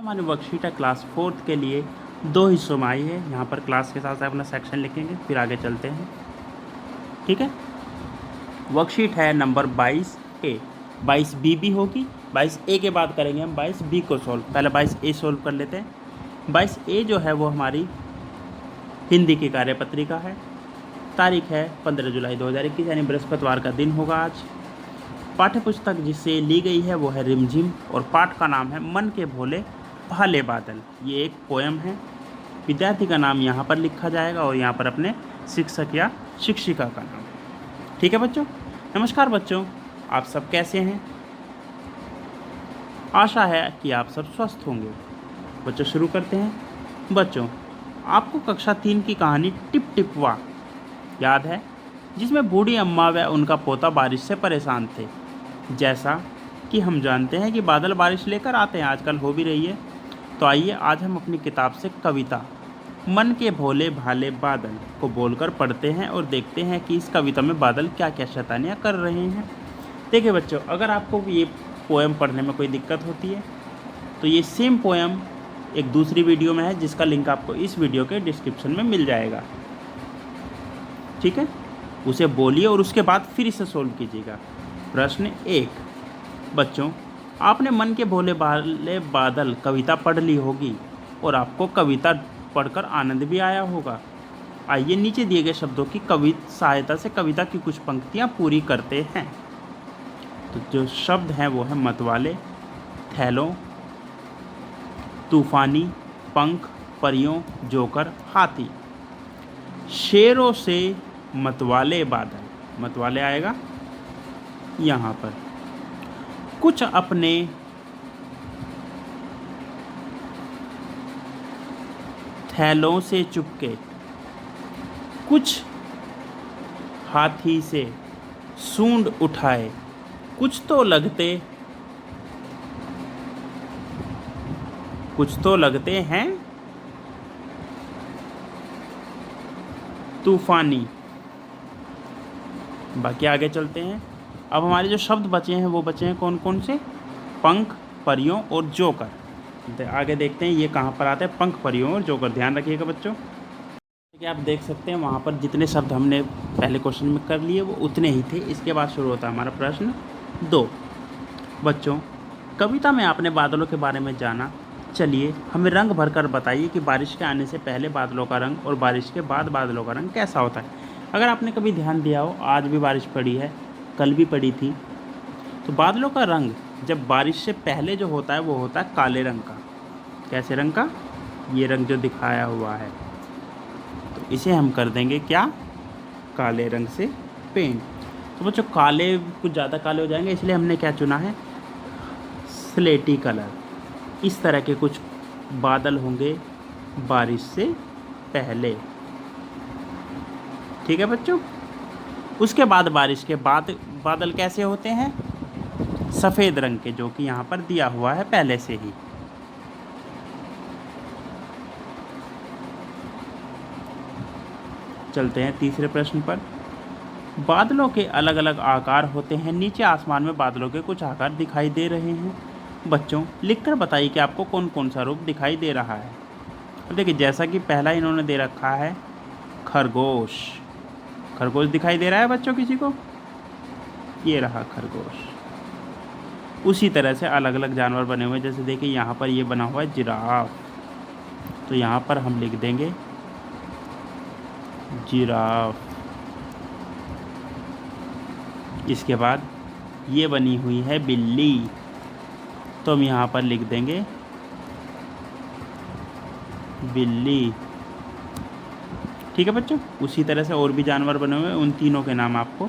हमारी वर्कशीट है class 4th के लिए 2 हिस्सों में आई है। यहाँ पर क्लास के साथ अपना सेक्शन लिखेंगे, फिर आगे चलते हैं। ठीक है, वर्कशीट है नंबर 22A। 22B भी होगी, 22A के बाद करेंगे हम 22B को सॉल्व। पहले 22A सॉल्व कर लेते हैं। 22A जो है वो हमारी हिंदी की कार्यपत्रिका है। तारीख है 15 जुलाई 2021, यानी बृहस्पतिवार का दिन होगा आज। पाठ्य पुस्तक जिससे ली गई है वो है रिमझिम, और पाठ का नाम है मन के भोले भाले बादल। ये एक पोएम है। विद्यार्थी का नाम यहाँ पर लिखा जाएगा और यहाँ पर अपने शिक्षक या शिक्षिका का नाम। ठीक है बच्चों, नमस्कार बच्चों, आप सब कैसे हैं? आशा है कि आप सब स्वस्थ होंगे। बच्चों शुरू करते हैं। बच्चों, आपको कक्षा 3 की कहानी टिप टिप वाह याद है, जिसमें बूढ़ी अम्मा व उनका पोता बारिश से परेशान थे। जैसा कि हम जानते हैं कि बादल बारिश लेकर आते हैं, आजकल हो भी रही है। तो आइए आज हम अपनी किताब से कविता मन के भोले भाले बादल को बोलकर पढ़ते हैं और देखते हैं कि इस कविता में बादल क्या क्या शैतानियाँ कर रहे हैं। देखिए बच्चों, अगर आपको ये पोएम पढ़ने में कोई दिक्कत होती है तो ये सेम पोएम एक दूसरी वीडियो में है, जिसका लिंक आपको इस वीडियो के डिस्क्रिप्शन में मिल जाएगा। ठीक है, उसे बोलिए और उसके बाद फिर इसे सोल्व कीजिएगा। प्रश्न 1, बच्चों आपने मन के भोले भाले बादल कविता पढ़ ली होगी और आपको कविता पढ़कर आनंद भी आया होगा। आइए नीचे दिए गए शब्दों की सहायता से कविता की कुछ पंक्तियाँ पूरी करते हैं। तो जो शब्द हैं वो है मतवाले, थैलों, तूफानी, पंख, परियों, जोकर, हाथी। शेरों से मतवाले बादल, मतवाले आएगा यहाँ पर। कुछ अपने थैलों से चुपके, कुछ हाथी से सूंड उठाए, कुछ तो लगते हैं तूफानी। बाकी आगे चलते हैं। अब हमारे जो शब्द बचे हैं वो बचे हैं कौन कौन से? पंख, परियों और जोकर। आगे देखते हैं ये कहाँ पर आते हैं, पंख, परियों और जोकर। ध्यान रखिएगा बच्चों, कि आप देख सकते हैं वहाँ पर जितने शब्द हमने पहले क्वेश्चन में कर लिए वो उतने ही थे। इसके बाद शुरू होता है हमारा प्रश्न 2। बच्चों, कविता में आपने बादलों के बारे में जाना। चलिए हमें रंग भरकर बताइए कि बारिश के आने से पहले बादलों का रंग और बारिश के बाद बादलों का रंग कैसा होता है। अगर आपने कभी ध्यान दिया हो, आज भी बारिश पड़ी है, कल भी पड़ी थी, तो बादलों का रंग जब बारिश से पहले जो होता है वो होता है काले रंग का। कैसे रंग का? ये रंग जो दिखाया हुआ है, तो इसे हम कर देंगे क्या? काले रंग से पेंट। तो बच्चों काले कुछ ज़्यादा काले हो जाएंगे, इसलिए हमने क्या चुना है? स्लेटी कलर। इस तरह के कुछ बादल होंगे बारिश से पहले। ठीक है बच्चों, उसके बाद बारिश के बाद बादल कैसे होते हैं? सफ़ेद रंग के, जो कि यहाँ पर दिया हुआ है पहले से ही। चलते हैं तीसरे प्रश्न पर। बादलों के अलग अलग आकार होते हैं। नीचे आसमान में बादलों के कुछ आकार दिखाई दे रहे हैं। बच्चों लिखकर बताइए कि आपको कौन कौन सा रूप दिखाई दे रहा है। अब देखिए, जैसा कि पहला इन्होंने दे रखा है खरगोश। खरगोश दिखाई दे रहा है बच्चों किसी को? ये रहा खरगोश। उसी तरह से अलग अलग जानवर बने हुए हैं। जैसे देखिए यहाँ पर ये बना हुआ है जिराफ, तो यहाँ पर हम लिख देंगे जिराफ। इसके बाद ये बनी हुई है बिल्ली, तो हम यहाँ पर लिख देंगे बिल्ली। ठीक है बच्चों, उसी तरह से और भी जानवर बने हुए हैं, उन तीनों के नाम आपको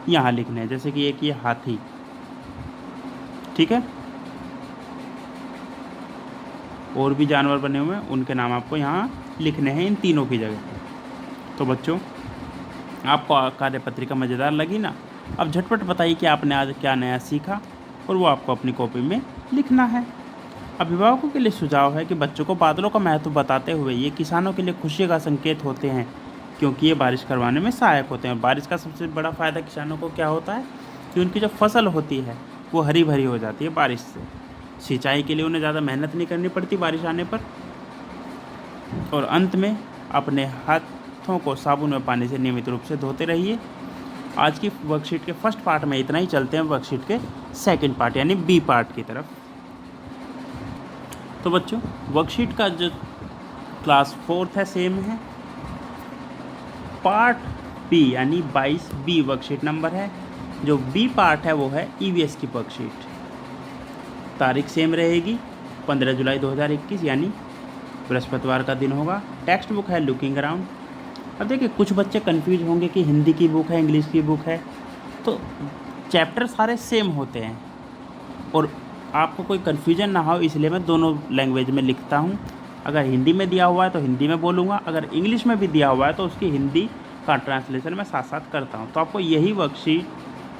यहाँ लिखने हैं। जैसे कि एक ये हाथी, ठीक है, और भी जानवर बने हुए हैं, उनके नाम आपको यहाँ लिखने हैं इन तीनों की जगह। तो बच्चों आपको कार्यपत्रिका मज़ेदार लगी ना? अब झटपट बताइए कि आपने आज क्या नया सीखा, और वो आपको अपनी कॉपी में लिखना है। अभिभावकों के लिए सुझाव है कि बच्चों को बादलों का महत्व बताते हुए ये किसानों के लिए खुशी का संकेत होते हैं, क्योंकि ये बारिश करवाने में सहायक होते हैं। बारिश का सबसे बड़ा फ़ायदा किसानों को क्या होता है कि उनकी जो फसल होती है वो हरी भरी हो जाती है बारिश से। सिंचाई के लिए उन्हें ज़्यादा मेहनत नहीं करनी पड़ती बारिश आने पर। और अंत में अपने हाथों को साबुन और पानी से नियमित रूप से धोते रहिए। आज की वर्कशीट के फर्स्ट पार्ट में इतना ही। चलते हैं वर्कशीट के सेकंड पार्ट यानी बी पार्ट की तरफ। तो बच्चों, वर्कशीट का जो क्लास 4th है सेम है। पार्ट बी यानी 22 बी वर्कशीट नंबर है। जो बी पार्ट है वो है ईवीएस की वर्कशीट। तारीख सेम रहेगी 15 जुलाई 2021 यानी बृहस्पतिवार का दिन होगा। टेक्स्ट बुक है लुकिंग अराउंड। अब देखिए, कुछ बच्चे कंफ्यूज होंगे कि हिंदी की बुक है इंग्लिश की बुक है, तो चैप्टर सारे सेम होते हैं और आपको कोई कन्फ्यूजन ना हो इसलिए मैं दोनों लैंग्वेज में लिखता हूँ। अगर हिंदी में दिया हुआ है तो हिंदी में बोलूँगा, अगर इंग्लिश में भी दिया हुआ है तो उसकी हिंदी का ट्रांसलेशन मैं साथ साथ करता हूँ। तो आपको यही वर्कशीट,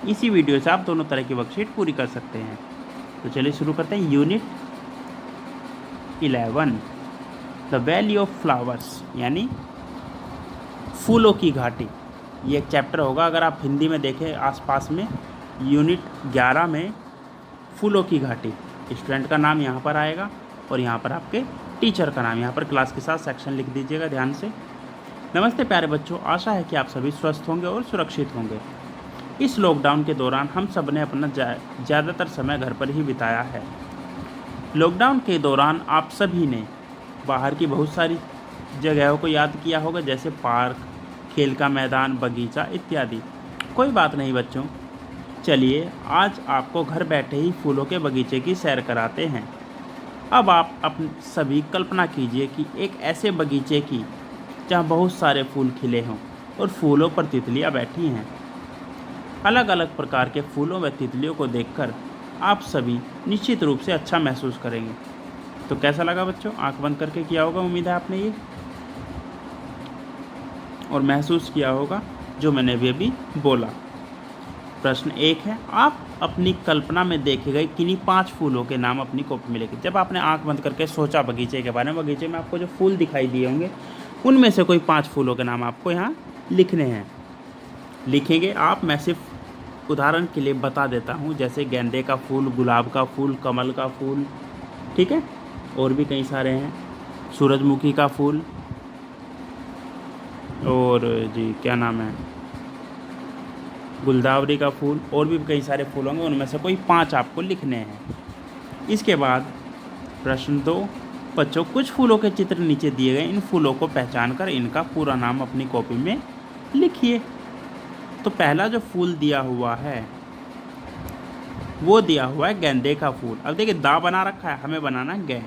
इसी वीडियो से आप दोनों तरह की वर्कशीट पूरी कर सकते हैं। तो चलिए शुरू करते हैं। Unit 11 the valley of flowers यानी फूलों की घाटी। ये एक चैप्टर होगा। अगर आप हिंदी में देखें आसपास में, यूनिट 11 में फूलों की घाटी, स्टूडेंट का नाम यहाँ पर आएगा और यहाँ पर आपके टीचर का नाम, यहाँ पर क्लास के साथ सेक्शन लिख दीजिएगा ध्यान से। नमस्ते प्यारे बच्चों, आशा है कि आप सभी स्वस्थ होंगे और सुरक्षित होंगे। इस लॉकडाउन के दौरान हम सब ने अपना ज़्यादातर समय घर पर ही बिताया है। लॉकडाउन के दौरान आप सभी ने बाहर की बहुत सारी जगहों को याद किया होगा, जैसे पार्क, खेल का मैदान, बगीचा इत्यादि। कोई बात नहीं बच्चों, चलिए आज आपको घर बैठे ही फूलों के बगीचे की सैर कराते हैं। अब आप अपनी सभी कल्पना कीजिए कि एक ऐसे बगीचे की जहाँ बहुत सारे फूल खिले हों और फूलों पर तितलियाँ बैठी हैं। अलग अलग प्रकार के फूलों व तितलियों को देखकर आप सभी निश्चित रूप से अच्छा महसूस करेंगे। तो कैसा लगा बच्चों? आंख बंद करके किया होगा, उम्मीद है आपने ये, और महसूस किया होगा जो मैंने अभी बोला। प्रश्न 1 है, आप अपनी कल्पना में देखे गए किन्हीं 5 फूलों के नाम अपनी कॉपी में लिखें। जब आपने आंख बंद करके सोचा बगीचे के बारे में, बगीचे में आपको जो फूल दिखाई दिए होंगे उनमें से कोई 5 फूलों के नाम आपको यहाँ लिखने हैं। लिखेंगे आप, मैं सिर्फ उदाहरण के लिए बता देता हूँ, जैसे गेंदे का फूल, गुलाब का फूल, कमल का फूल, ठीक है, और भी कई सारे हैं, सूरजमुखी का फूल, और जी क्या नाम है, गुलदावरी का फूल, और भी कई सारे फूल होंगे, उनमें से कोई 5 आपको लिखने हैं। इसके बाद प्रश्न 2, बच्चों कुछ फूलों के चित्र नीचे दिए गए, इन फूलों को पहचान कर इनका पूरा नाम अपनी कॉपी में लिखिए। तो पहला जो फूल दिया हुआ है वो दिया हुआ है गेंदे का फूल। अब देखिए दा बना रखा है, हमें बनाना है गे।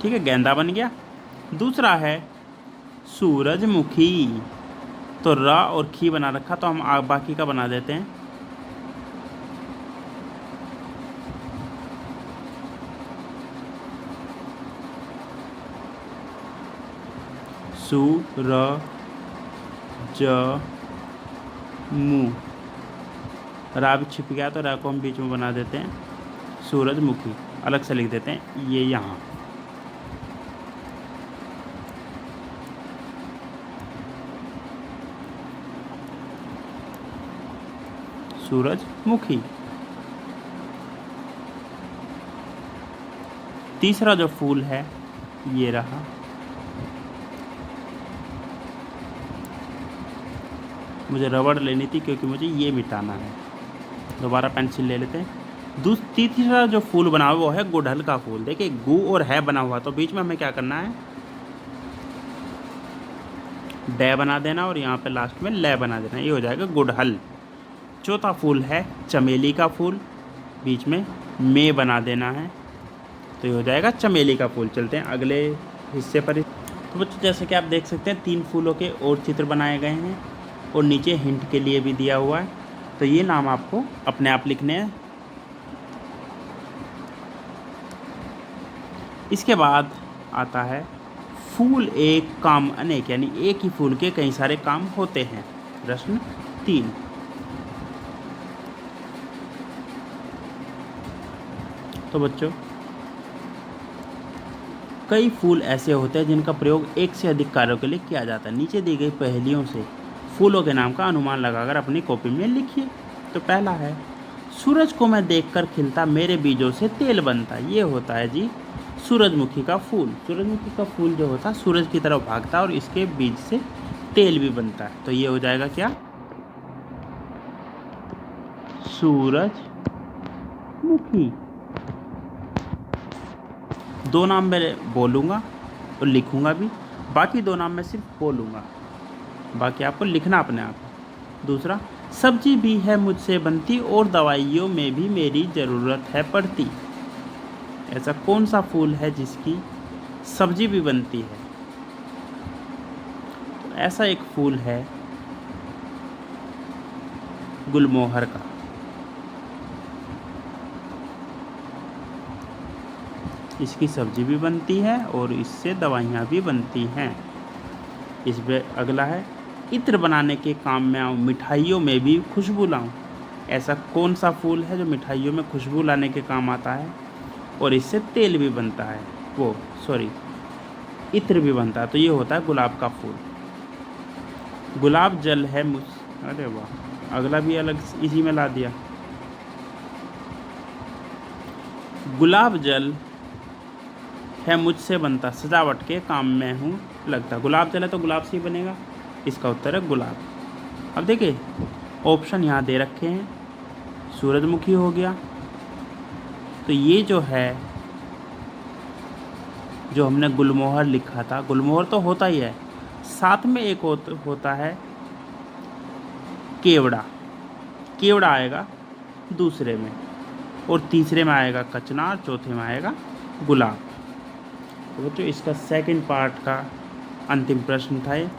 ठीक है, गेंदा बन गया। दूसरा है सूरजमुखी, तो रा और खी बना रखा, तो हम बाकी का बना देते हैं। सूरजमु, रा भी छिप गया तो रा को हम बीच में बना देते हैं, सूरजमुखी अलग से लिख देते हैं ये यहाँ। सूरजमुखी। तीसरा जो फूल है ये रहा, मुझे रबड़ लेनी थी क्योंकि मुझे ये मिटाना है, दोबारा पेंसिल ले लेते हैं। तीसरा जो फूल बना हुआ वो है गुड़हल का फूल। देखिए गु और है बना हुआ, तो बीच में हमें क्या करना है, डे बना देना और यहाँ पे लास्ट में ले बना देना, ये हो जाएगा गुड़हल। चौथा फूल है चमेली का फूल, बीच में मे बना देना है, तो ये हो जाएगा चमेली का फूल। चलते हैं अगले हिस्से पर। तो बच्चों जैसे कि आप देख सकते हैं 3 फूलों के और चित्र बनाए गए हैं और नीचे हिंट के लिए भी दिया हुआ है, तो ये नाम आपको अपने आप लिखने हैं। इसके बाद आता है फूल एक काम अनेक, यानी एक ही फूल के कई सारे काम होते हैं। प्रश्न 3, तो बच्चों कई फूल ऐसे होते हैं जिनका प्रयोग एक से अधिक कार्यों के लिए किया जाता है। नीचे दी गई पहेलियों से फूलों के नाम का अनुमान लगाकर अपनी कॉपी में लिखिए। तो पहला है, सूरज को मैं देखकर खिलता, मेरे बीजों से तेल बनता। ये होता है जी सूरजमुखी का फूल। सूरजमुखी का फूल जो होता है सूरज की तरफ भागता है और इसके बीज से तेल भी बनता है। तो ये हो जाएगा क्या, सूरजमुखी। दो नाम मैं बोलूँगा और लिखूँगा भी, बाकी दो नाम मैं सिर्फ बोलूँगा, बाकी आपको लिखना अपने आप। दूसरा, सब्जी भी है मुझसे बनती और दवाइयों में भी मेरी ज़रूरत है पड़ती। ऐसा कौन सा फूल है जिसकी सब्जी भी बनती है? तो ऐसा एक फूल है गुलमोहर का। इसकी सब्जी भी बनती है और इससे दवाइयाँ भी बनती हैं। इस पे अगला है, इत्र बनाने के काम में आऊँ, मिठाइयों में भी खुशबू लाऊँ। ऐसा कौन सा फूल है जो मिठाइयों में खुशबू लाने के काम आता है और इससे तेल भी बनता है, इत्र भी बनता है? तो ये होता है गुलाब का फूल। गुलाब जल है अरे वाह, अगला भी अलग इसी में ला दिया। गुलाब जल है मुझसे बनता, सजावट के काम में हूँ लगता। गुलाब जल है तो गुलाब से ही बनेगा, इसका उत्तर है गुलाब। अब देखिए ऑप्शन यहाँ दे रखे हैं, सूरजमुखी हो गया, तो ये जो है जो हमने गुलमोहर लिखा था, गुलमोहर तो होता ही है, साथ में एक होता है केवड़ा। केवड़ा आएगा दूसरे में, और तीसरे में आएगा कचनार, चौथे में आएगा गुलाब। तो बच्चों इसका सेकंड पार्ट का अंतिम प्रश्न था ये।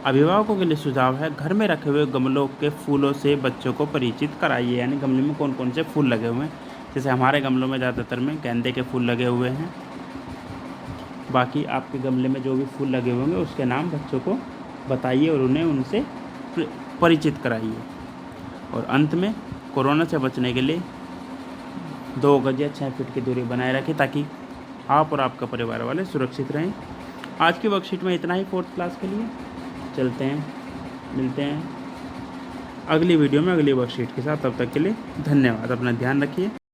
अभिभावकों के लिए सुझाव है, घर में रखे हुए गमलों के फूलों से बच्चों को परिचित कराइए। यानी गमले में कौन कौन से फूल लगे हुए हैं। जैसे हमारे गमलों में ज़्यादातर में गेंदे के फूल लगे हुए हैं, बाकी आपके गमले में जो भी फूल लगे हुए होंगे उसके नाम बच्चों को बताइए और उन्हें उनसे परिचित कराइए। और अंत में, कोरोना से बचने के लिए 2 गज या 6 फीट की दूरी बनाए रखें ताकि आप और आपका परिवार वाले सुरक्षित रहें। आज की वर्कशीट में इतना ही 4th क्लास के लिए। चलते हैं, मिलते हैं अगली वीडियो में अगली वर्कशीट के साथ। तब तक के लिए धन्यवाद, अपना ध्यान रखिए।